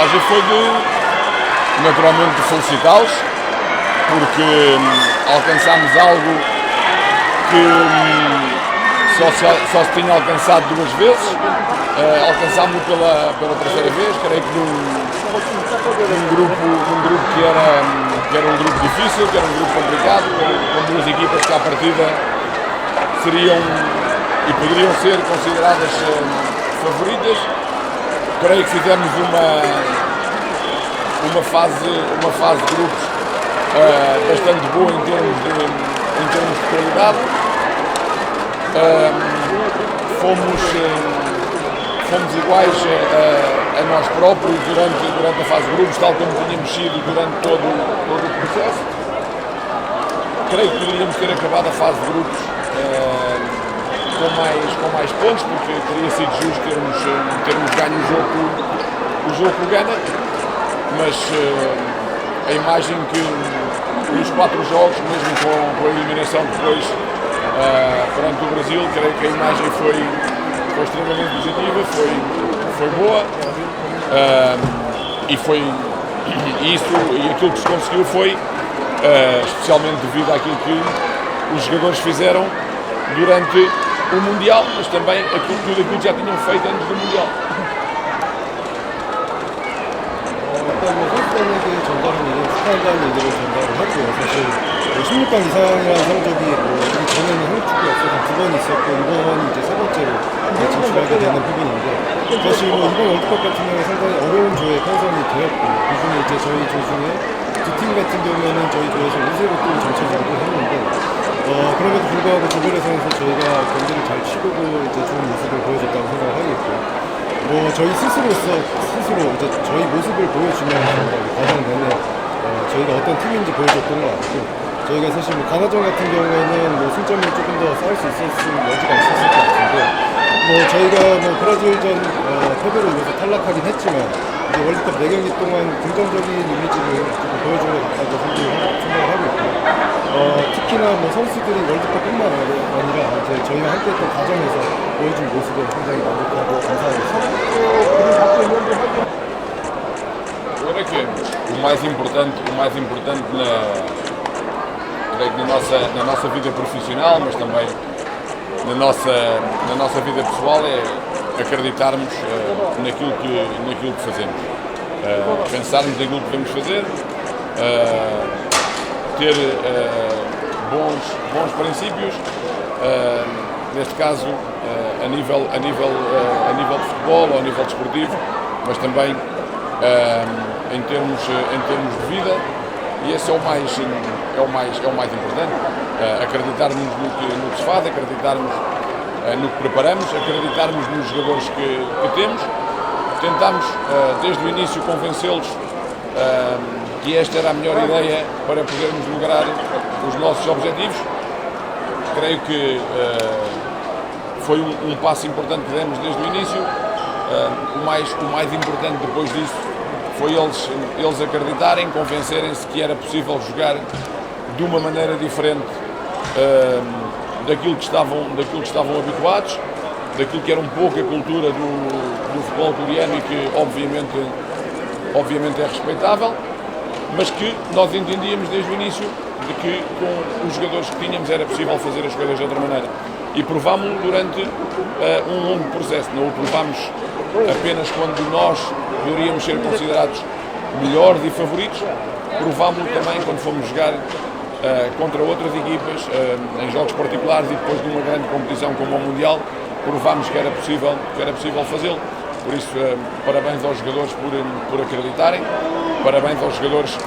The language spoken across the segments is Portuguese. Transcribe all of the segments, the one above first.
imagem foi naturalmente, de felicitá-los, porque alcançámos algo que só se tinha alcançado 2 vezes. Alcançámos-lo pela terceira vez, creio que num grupo que era um grupo difícil, que era um grupo complicado, com 2 equipas que à partida seriam e poderiam ser consideradas favoritas. Creio que fizemos uma fase de grupos bastante boa em termos de qualidade. Fomos iguais a nós próprios durante a fase de grupos, tal como tínhamos sido durante todo o processo. Creio que poderíamos ter acabado a fase de grupos com mais pontos, porque teria sido justo termos ganho o jogo que ganha, mas a imagem que nos 4 jogos, mesmo com a eliminação depois perante o Brasil, creio que a imagem foi extremamente positiva, foi boa, e aquilo que se conseguiu foi, especialmente devido àquilo que os jogadores fizeram durante o Mundial, mas também tudo aquilo que já tinham feito antes do Mundial. 선수단에게 전달하는 일은 스타일이라는 얘기를 전달을 하고요. 사실 16강 이상이라는 성적이 우리 전에는 한국 축구 역사상 2번 있었고 이번이 이제 3번째로 진출하게 되는 부분인데, 사실 이번 월드컵 같은 경우에 상당히 어려운 조에 편성이 되었고, 그중에 이제 저희 조 중에 2팀 같은 경우에는 저희 조에서 우세로 또 정체되기도 했는데, 그럼에도 불구하고 조별 예선에서 저희가 경기를 잘 치고도 이제 좋은 모습을 보여줬다고 생각을 하고 있고요. 저희 스스로 이제 저희 모습을 보여주면서 과정 내내 저희가 어떤 팀인지 보여줬던 것 같고, 저희가 사실 가나전 같은 경우에는 승점을 조금 더 쌓을 수 있었을 여지가 있었을 것 같은데, 저희가 브라질전 패배로 인해서 탈락하긴 했지만 이제 월드컵 4경기 동안 긍정적인 이미지를 조금 보여준 것 같다고 생각을 하고 있고, 특히나 선수들이 월드컵뿐만 아니라 이제 저희와 함께했던 과정에서 보여준 모습에 굉장히 만족하고 감사하고 Agora que o mais importante creio que na nossa vida profissional, mas também na nossa vida pessoal, é acreditarmos naquilo que fazemos, pensarmos naquilo que devemos fazer, ter bons princípios, neste caso a nível de futebol ou a nível desportivo, mas também em termos de vida, e esse é o mais importante. Acreditarmos no que se faz, acreditarmos no que preparamos, acreditarmos nos jogadores que temos. Tentamos desde o início convencê-los que esta era a melhor ideia para podermos lograr os nossos objetivos. Creio que foi um passo importante que demos desde o início. O mais importante depois disso foi eles acreditarem, convencerem-se que era possível jogar de uma maneira diferente daquilo que estavam habituados, daquilo que era um pouco a cultura do futebol coreano e que obviamente é respeitável, mas que nós entendíamos desde o início de que com os jogadores que tínhamos era possível fazer as coisas de outra maneira. E provámos-lo durante um longo processo. Não o provámos apenas quando nós poderíamos ser considerados melhores e favoritos, provámos-lo também quando fomos jogar contra outras equipas, em jogos particulares e depois de uma grande competição como o Mundial, provámos que era possível fazê-lo. Por isso, parabéns aos jogadores por acreditarem, parabéns aos jogadores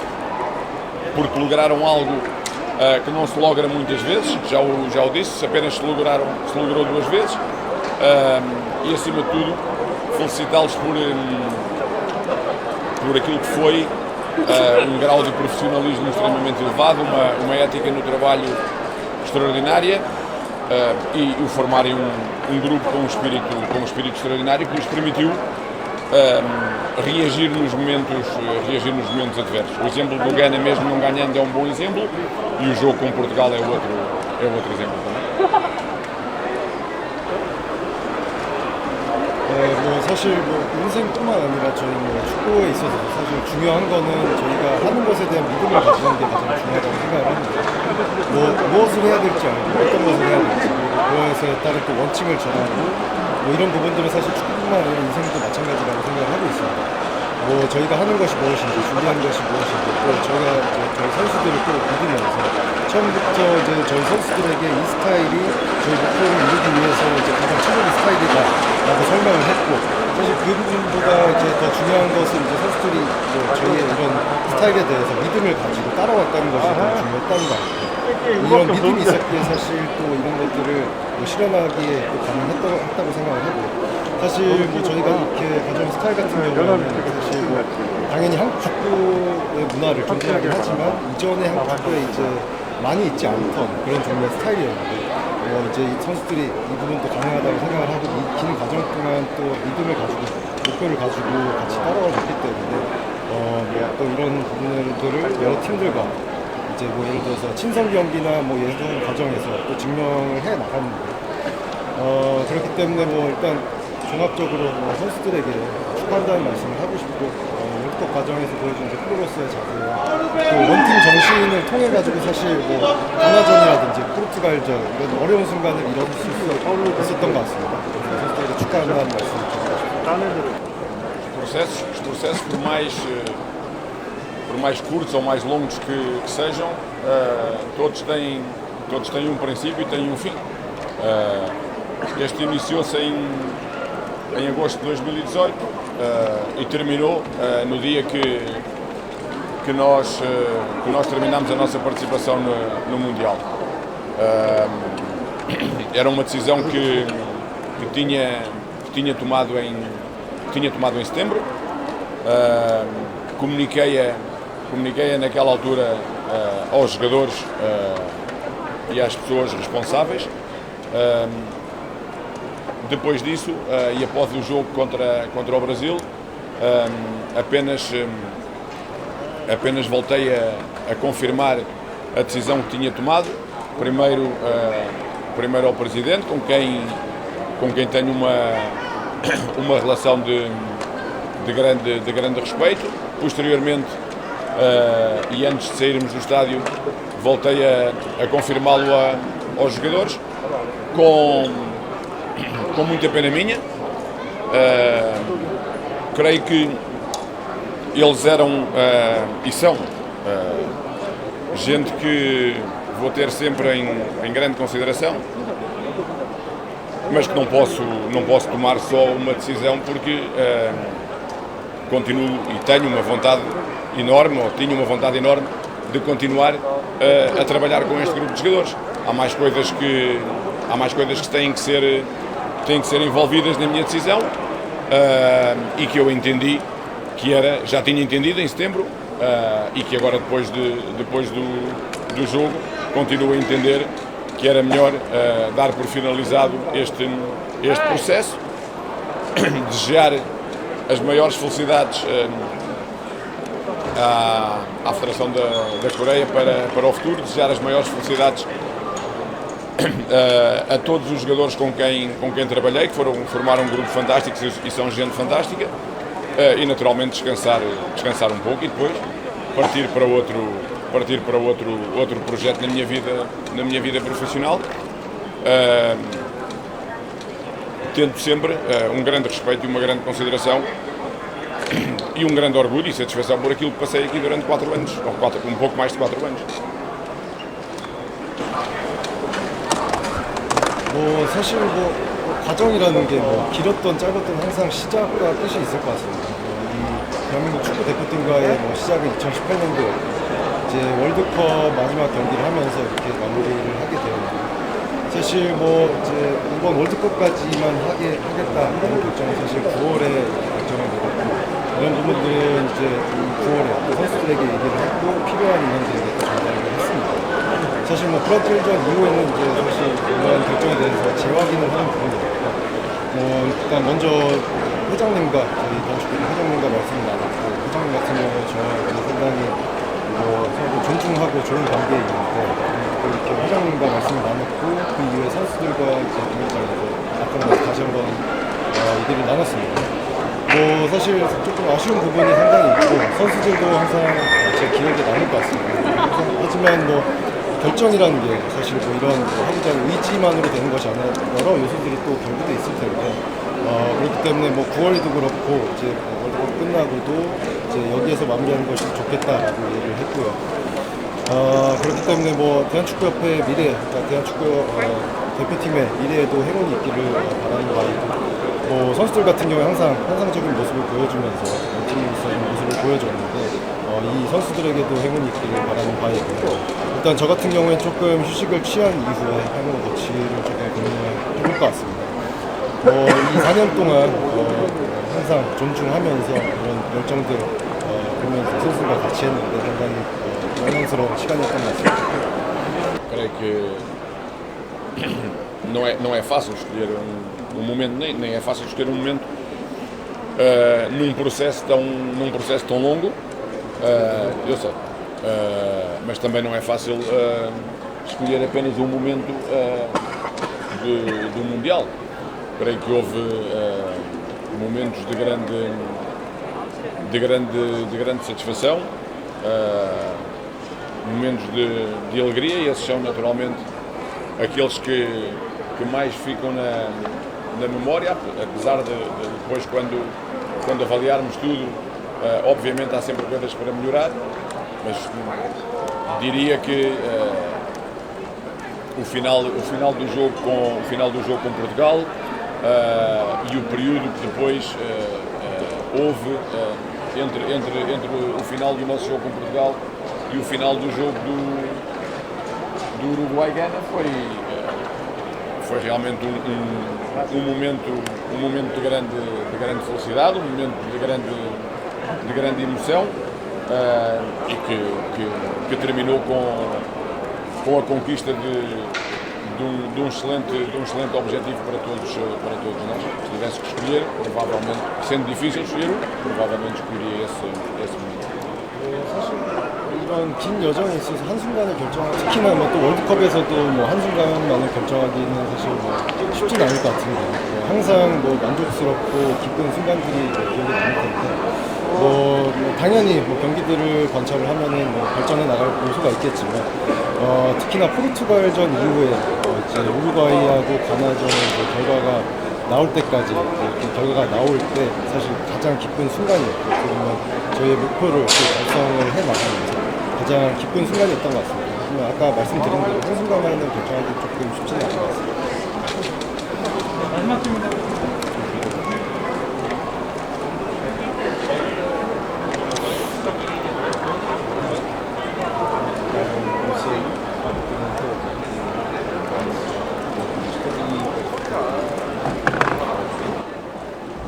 porque lograram algo que não se logra muitas vezes, já o disse, apenas se logrou 2 vezes, e acima de tudo felicitá-los por aquilo que foi um grau de profissionalismo extremamente elevado, uma ética no trabalho extraordinária, e o formarem um grupo com um espírito extraordinário que lhes permitiu reagir nos momentos adversos. O exemplo do Ghana, mesmo não ganhando, é um bom exemplo, e o jogo com Portugal é outro exemplo também. 뭐 사실 뭐 인생뿐만 아니라 저희 뭐 축구에 있어서 사실 중요한 거는 저희가 하는 것에 대한 믿음을 가지는 게 가장 중요하다고 생각을 합니다. 뭐 무엇을 해야 될지 알고 어떤 것을 해야 될지 그리고 그것에 따른 또 원칙을 정하고 뭐 이런 부분들은 사실 축구뿐만 아니라 인생도 마찬가지라고 생각을 하고 있습니다. 뭐 저희가 하는 것이 무엇인지 준비하는 것이 무엇인지 또 저희가 저희 선수들을 또 믿으면서 처음부터 이제 저희 선수들에게 이 스타일이 저희 목표를 이루기 위해서 이제 가장 최적의 스타일이다라고 설명을 했고 사실 그 부분보다 이제 더 중요한 것은 이제 선수들이 뭐 저희의 이런 스타일에 대해서 믿음을 가지고 따라왔다는 것이 더 중요했다는 거 같아요. 이런 믿음이 있었기에 사실 또 이런 것들을 뭐 실현하기에 또 가능했다고 생각을 하고 사실 뭐 저희가 이렇게 가져온 스타일 같은 경우는 사실 뭐 당연히 한국 축구의 문화를 존중하긴 하지만 이전에 한국 축구에 이제 많이 있지 않던 그런 종류의 스타일이었는데 뭐 이제 선수들이 이 부분도 가능하다고 생각을 하고 이 긴 과정 동안 또 믿음을 가지고 목표를 가지고 같이 따라와 줬기 때문에 뭐 어떤 이런 부분들을 여러 팀들과 이제 뭐 예를 들어서 친선 경기나 뭐 예선 과정에서 또 증명을 해 나갔는데 그렇기 때문에 뭐 일단 종합적으로 뭐 선수들에게 축하한다는 말씀을 하고 싶고 월드컵 과정에서 보여준 이제 프로로서의 자세와 또 원팀 정신을 통해 가지고 사실 뭐 가나전이라든지 포르투갈전 이런 어려운 순간을 이뤄낼 수 있었던 것 같습니다. 그래서 선수들에게 축하한다는 말씀을 드리고 싶습니다. Os processos por mais curtos ou mais longos que sejam, todos têm um princípio e têm um fim. Este iniciou-se em agosto de 2018 e terminou no dia que nós terminamos a nossa participação no Mundial. Era uma decisão que tinha tomado em setembro. Comuniquei naquela altura aos jogadores e às pessoas responsáveis. Depois disso, e após o jogo contra o Brasil, apenas voltei a confirmar a decisão que tinha tomado. Primeiro ao Presidente, com quem tenho uma relação de grande respeito. Posteriormente, e antes de sairmos do estádio, voltei a confirmá-lo aos jogadores, com muita pena minha. Creio que eles eram e são gente que vou ter sempre em grande consideração, mas que não posso tomar só uma decisão porque continuo e tenho uma vontade enorme, ou tinha uma vontade enorme de continuar a trabalhar com este grupo de jogadores. Há mais coisas que têm que ser envolvidas na minha decisão e que eu entendi já tinha entendido em setembro e que agora depois do jogo continuo a entender que era melhor dar por finalizado este processo, desejar as maiores felicidades à Federação da Coreia para o futuro, desejar as maiores felicidades a todos os jogadores com quem trabalhei, que formaram um grupo fantástico e são gente fantástica, e naturalmente descansar um pouco e depois partir para outro projeto na minha vida profissional, tendo sempre um grande respeito e uma grande consideração e um grande orgulho e satisfação por aquilo que passei aqui durante 4 anos, ou um pouco mais de 4 anos. 뭐 사실 뭐 과정이라는 게 뭐 길었던 짧았던 항상 시작과 끝이 있을 것 같습니다. 이 대한민국 축구 대표팀과의 뭐 시작은 2018년도 이제 월드컵 마지막 경기를 하면서 이렇게 마무리를 하게 되었는데 사실 뭐 이제 이번 월드컵까지만 하겠다는 결정은 사실 9월에 결정을 내렸고 이런 부분들은 이제 9월에 또 선수들에게 얘기를 했고 필요한 인원들에게 또 전달을 했습니다. 사실 뭐 브라질전 이후에는 이제 사실 이러한 결정에 대해서 재확인을 하는 부분이니까 일단 먼저 회장님과 저희 더축구팀 회장님과 말씀을 나눴고 회장님 같은 경우는 저와 상당히 서로 존중하고 좋은 관계에 있는데 또 이렇게 회장님과 말씀을 나눴고 그 이후에 선수들과 이제 아까 다시 한번 얘기를 나눴습니다. 뭐 사실 조금 아쉬운 부분이 상당히 있고 선수들도 항상 제 기억에 남을 것 같습니다. 하지만 뭐 결정이라는 게 사실 뭐 이런 하고자 하는 의지만으로 되는 것이 아니라 여러 요소들이 또 결부돼 있을 텐데 그렇기 때문에 뭐 9월에도 그렇고 이제 월드컵 끝나고도 이제 여기에서 마무리하는 것이 좋겠다라고 얘기를 했고요. 그렇기 때문에 뭐 대한축구협회의 미래, 그러니까 대한축구 대표팀의 미래에도 행운이 있기를 바라는 바이고 뭐 선수들 같은 경우에 항상 환상적인 모습을 보여주면서 팀이 있어진 모습을 보여줬는데 이 선수들에게도 행운이 있기를 바라는 바이고요. 일단 저 같은 경우에 조금 휴식을 취한 이후에 행운 거치를 조금 고민을 해볼 것 같습니다. 이 4년 동안 항상 존중하면서 이런 열정들 보면서 선수들과 같이 했는데 상당히 영광스러운 시간이었던 것 같습니다. Creio que não é fácil escolher um momento, nem é fácil escolher um momento num processo tão longo, eu sei, mas também não é fácil escolher apenas um momento do Mundial. Creio que houve momentos de grande satisfação, momentos de alegria, e esses são naturalmente aqueles que mais ficam na memória, apesar de depois quando avaliarmos tudo, obviamente há sempre coisas para melhorar, mas diria que o final do jogo com Portugal e o período que depois houve entre o final do nosso jogo com Portugal e o final do jogo do Uruguai-Gana foi realmente um momento de grande felicidade, um momento de grande emoção, e que terminou com a conquista de um excelente objetivo para todos nós. Se tivesse que escolher, provavelmente, sendo difícil escolher, provavelmente escolheria esse momento. 사실 이런 긴 여정에 있어서 한순간에 특히나 뭐 또 월드컵에서도 뭐 한순간만에 결정하기는 사실 뭐 쉽진 않을 것 같은데 항상 뭐 만족스럽고 기쁜 순간들이 기억에 남을 텐데 당연히 뭐 경기들을 관찰을 하면은 뭐 발전해 나갈 요소가 있겠지만 특히나 포르투갈전 이후에 이제 우루과이하고 가나전의 결과가 나올 때까지 결과가 나올 때 사실 가장 기쁜 순간이었고 그러면 저희의 목표를 달성을 해나가면서 가장 기쁜 순간이었던 것 같습니다. 하지만 아까 말씀드린 대로 한순간만에 결정하기 조금 쉽지는 않은 것 같습니다. 마지막 질문입니다.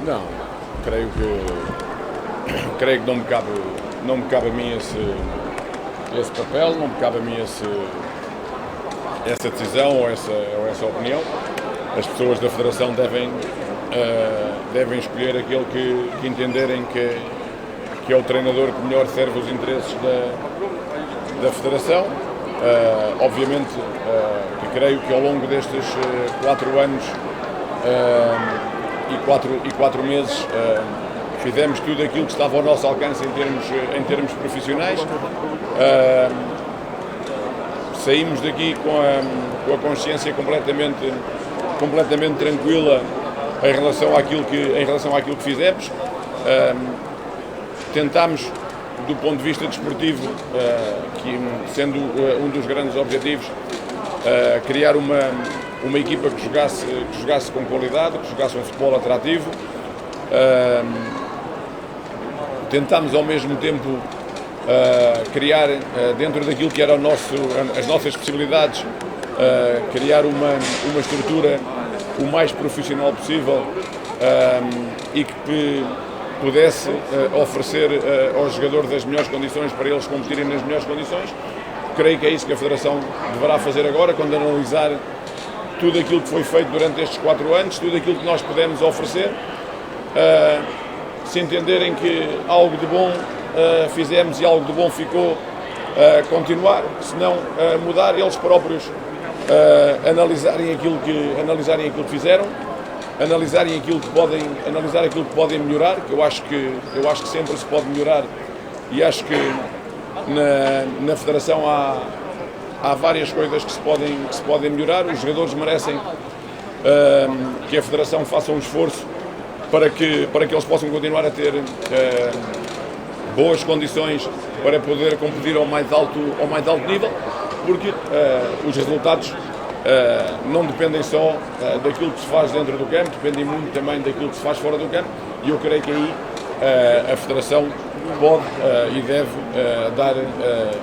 Não, creio que não me cabe a mim esse papel, não me cabe a mim essa decisão ou essa opinião. As pessoas da Federação devem escolher aquele que entenderem que é o treinador que melhor serve os interesses da Federação. Obviamente que creio que ao longo destes 4 anos e 4 meses fizemos tudo aquilo que estava ao nosso alcance em termos profissionais. Saímos daqui com a consciência completamente tranquila em relação àquilo que fizemos. Tentámos, do ponto de vista desportivo, que sendo um dos grandes objetivos, criar uma equipa que jogasse com qualidade, que jogasse um futebol atrativo. Tentámos ao mesmo tempo criar, dentro daquilo que eram as nossas possibilidades, criar uma estrutura o mais profissional possível e que pudesse oferecer aos jogadores as melhores condições para eles competirem nas melhores condições. Creio que é isso que a Federação deverá fazer agora, quando analisar tudo aquilo que foi feito durante estes 4 anos, tudo aquilo que nós pudemos oferecer. Se entenderem que algo de bom fizemos e algo de bom ficou, continuar, se não mudar, eles próprios analisarem aquilo que fizeram, analisarem aquilo que podem melhorar, que eu acho que sempre se pode melhorar, e acho que na Federação há várias coisas que se podem melhorar. Os jogadores merecem que a Federação faça um esforço para que eles possam continuar a ter boas condições para poder competir ao mais alto nível, porque os resultados não dependem só daquilo que se faz dentro do campo, dependem muito também daquilo que se faz fora do campo, e eu creio que aí a Federação pode e deve dar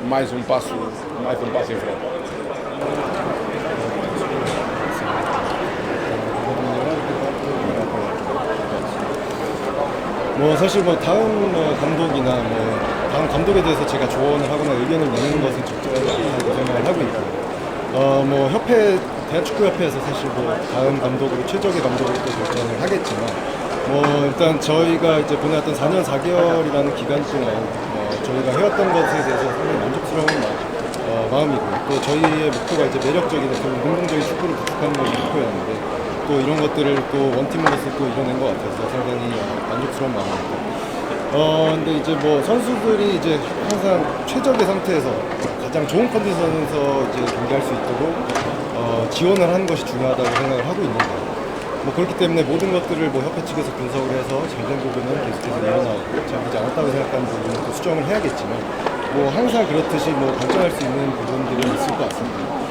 mais um passo em frente. 뭐 사실 뭐 다음 감독이나 뭐 다음 감독에 대해서 제가 조언을 하거나 의견을 내는 것은 적절하지 않다고 생각을 하고 있고, 뭐 대한축구협회에서 사실 뭐 다음 감독으로 최적의 감독으로 또 결정을 하겠지만, 뭐 일단 저희가 이제 보내왔던 4년 4개월이라는 기간 동안 저희가 해왔던 것에 대해서 상당히 만족스러운 마음이고, 또 저희의 목표가 이제 매력적인 능동적인 축구를 구축하는 것이 목표였는데, 또 이런 것들을 또 원팀으로서 또 이뤄낸 것 같아서 상당히 만족스러운 마음입니다. 근데 이제 뭐 선수들이 이제 항상 최적의 상태에서 가장 좋은 컨디션에서 이제 경기할 수 있도록 지원을 하는 것이 중요하다고 생각을 하고 있는데, 뭐 그렇기 때문에 모든 것들을 뭐 협회 측에서 분석을 해서 잘된 부분은 계속해서 이어나오고 잘되지 않았다고 생각하는 부분은 또 수정을 해야겠지만, 뭐 항상 그렇듯이 뭐 발전할 수 있는 부분들이 있을 것 같습니다.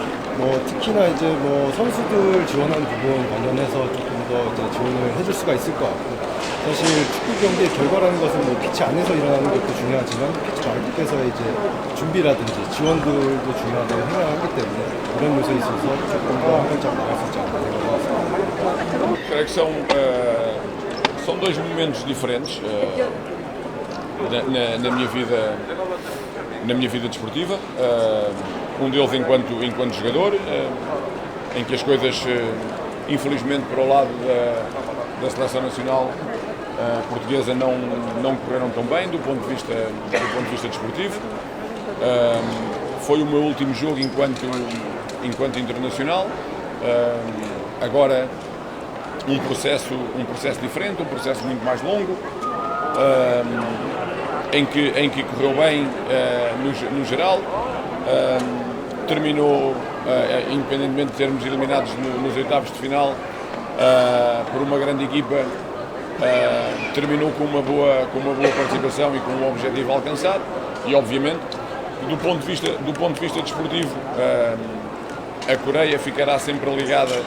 뭐 특히나 이제 뭐 선수들 지원하는 부분 관련해서 조금 더 이제 지원을 해줄 수가 있을 것 같고, 사실 축구 경기의 결과라는 것은 뭐 피치 안에서 일어나는 것도 중요하지만 피치 밖에서의 이제 준비라든지 지원들도 중요하다고 생각하기 때문에 이런 요소에 있어서 조금 더 한 발짝 나갈 수 있지 않나 생각합니다. Creio que são dois momentos diferentes na minha vida desportiva. Deles enquanto jogador, em que as coisas, infelizmente, para o lado da Seleção Nacional portuguesa não correram tão bem do ponto de vista desportivo. Foi o meu último jogo enquanto internacional. Agora um processo diferente, um processo muito mais longo, em que correu bem no geral. Terminou, independentemente de sermos eliminados nos oitavos de final por uma grande equipa, terminou com uma boa participação e com um objetivo alcançado, e obviamente do ponto de vista desportivo a Coreia ficará sempre ligada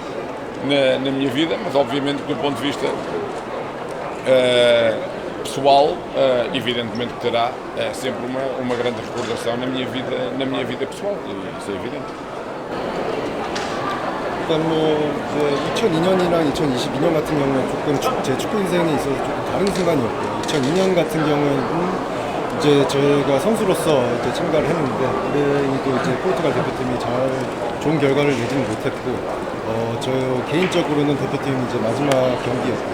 na minha vida, mas obviamente do ponto de vista pessoal, evidentemente que terá sempre uma grande recordação na minha vida pessoal, isso é evidente. 일단 뭐 이제 2002년이랑 2022년 같은 경우는 조금 제 축구 인생에 있어서 조금 다른 순간이었고, 2002년 같은 경우는 이제 저희가 선수로서 이제 참가를 했는데 올해도 이제 포르투갈 대표팀이 좋은 결과를 내지는 못했고, 저 개인적으로는 대표팀 이제 마지막 경기였고,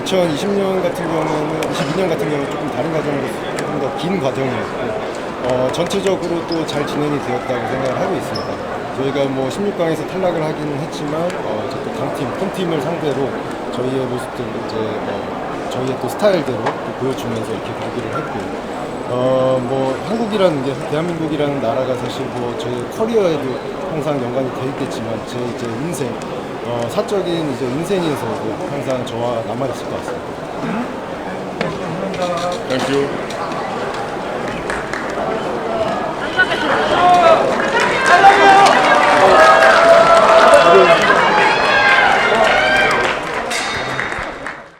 2020년 같은 경우는 22년 같은 경우는 조금 다른 과정으로 조금 더 긴 과정이었고, 전체적으로 또 잘 진행이 되었다고 생각을 하고 있습니다. 저희가 뭐 16강에서 탈락을 하기는 했지만 또 강팀, 홈팀을 상대로 저희의 모습들 이제 저희의 또 스타일대로 또 보여주면서 이렇게 경기를 했고, 뭐 한국이라는 게, 대한민국이라는 나라가 사실 뭐 제 커리어에도 항상 연관이 돼 있겠지만 제 이제 인생, 사적인 이제 인생에서도 항상 저와 남아 있을 것 같습니다. Thank you.